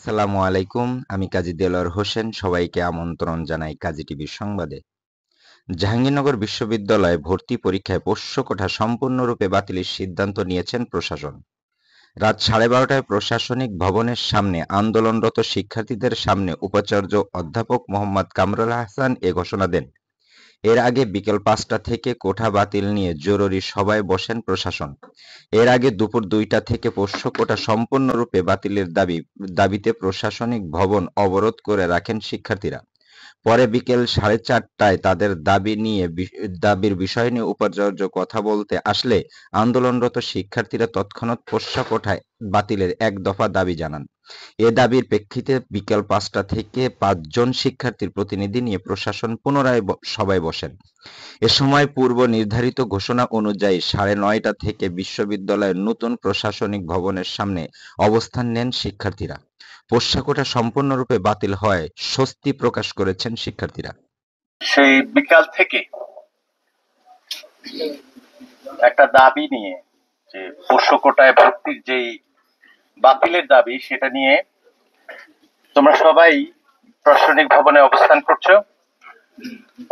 আসসালামু আলাইকুম। আমি কাজী দেলোয়ার হোসেন। সবাইকে আমন্ত্রণ জানাই কাজী টিভির সংবাদে। জাহাঙ্গীরনগর বিশ্ববিদ্যালয়ে ভর্তি পরীক্ষায় পোষ্য কোঠা সম্পূর্ণরূপে বাতিলের সিদ্ধান্ত নিয়েছেন প্রশাসন। রাত 12:30টায় প্রশাসনিক ভবনের সামনে আন্দোলনরত শিক্ষার্থীদের সামনে উপাচার্য অধ্যাপক মোহাম্মদ কামরুল হাসান এ ঘোষণা দেন। এর আগে বিকেল 5টা থেকে কোঠা বাতিল নিয়ে জরুরি সভায় বসেন প্রশাসন। এর আগে দুপুর 2টা থেকে পোষ্য কোটা সম্পূর্ণরূপে বাতিলের দাবিতে প্রশাসনিক ভবন অবরোধ করে রাখেন শিক্ষার্থীরা। পরে বিকেল 4:30টায় তাদের দাবির বিষয় নিয়ে উপাচার্য কথা বলতে আসলে আন্দোলনরত শিক্ষার্থীরা তৎক্ষণাৎ পোষ্য কোঠায় বাতিলের এক দফা দাবি জানান। এ দাবির প্রেক্ষিতে বিকেল 5টা থেকে 5জন শিক্ষার্থীর প্রতিনিধি নিয়ে প্রশাসন পুনরায় সভায় বসেন। এ সময় পূর্ব নির্ধারিত ঘোষণা অনুযায়ী 9:30টা থেকে বিশ্ববিদ্যালয়ের নতুন প্রশাসনিক ভবনের সামনে অবস্থান নেন শিক্ষার্থীরা। পোষ্য কোটা সম্পূর্ণরূপে বাতিল হওয়ায় স্বস্তি প্রকাশ করেছেন শিক্ষার্থীরা। সেই বিকাল থেকে একটা দাবি নিয়ে, যে পোষ্য কোটায় ভর্তির যেই বাতিলের দাবি, সেটা নিয়ে তোমরা সবাই প্রশাসনিক ভবনে অবস্থান করছো।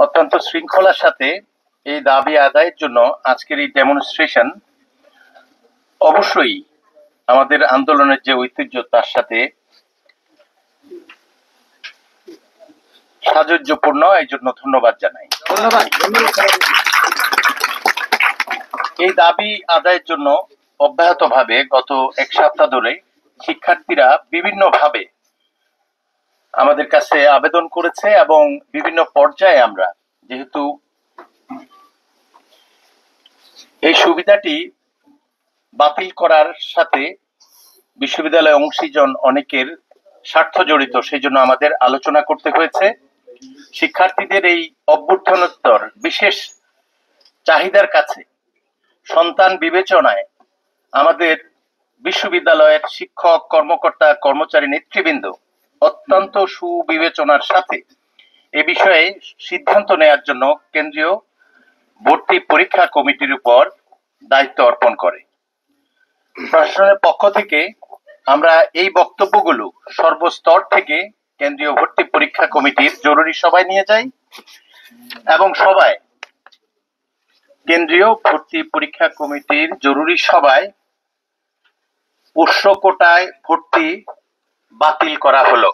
অত্যন্ত শৃঙ্খলার সাথে এই দাবি আদায়ের জন্য আজকের এই ডেমনস্ট্রেশন অবশ্যই আমাদের আন্দোলনের যে ঐতিহ্য তার সাথে সাযুজ্যপূর্ণ। এই জন্য ধন্যবাদ জানাই। এই দাবি আদায়ের জন্য অব্যাহতভাবে গত এক সপ্তাহ ধরে শিক্ষার্থীরা বিভিন্নভাবে আমাদের কাছে আবেদন করেছে এবং বিভিন্ন পর্যায়ে আমরা, যেহেতু এই সুবিধাটি বাতিল করার সাথে বিশ্ববিদ্যালয় অংশীজন অনেকের স্বার্থ জড়িত, সেই জন্য আমাদের আলোচনা করতে হয়েছে। শিক্ষার্থীদের এই অভ্যুত্থানোত্তর বিশেষ চাহিদার কাছে সন্তান বিবেচনায় আমাদের বিশ্ববিদ্যালয়ের শিক্ষক, কর্মকর্তা, কর্মচারী, নেতৃবৃন্দ অত্যন্ত সুবিবেচনার সাথে এ বিষয়ে সিদ্ধান্ত নেয়ার জন্য কেন্দ্রীয় ভর্তি পরীক্ষা কমিটির উপর দায়িত্ব অর্পণ করে। প্রশাসনের পক্ষ থেকে আমরা এই বক্তব্যগুলো সর্বস্তর থেকে কেন্দ্রীয় ভর্তি পরীক্ষা কমিটির জরুরি সভায় নিয়ে যাই এবং সবাই কেন্দ্রীয় ভর্তি পরীক্ষা কমিটির জরুরি সভায় পোষ্য কোটায় ভর্তি বাতিল করা হলো।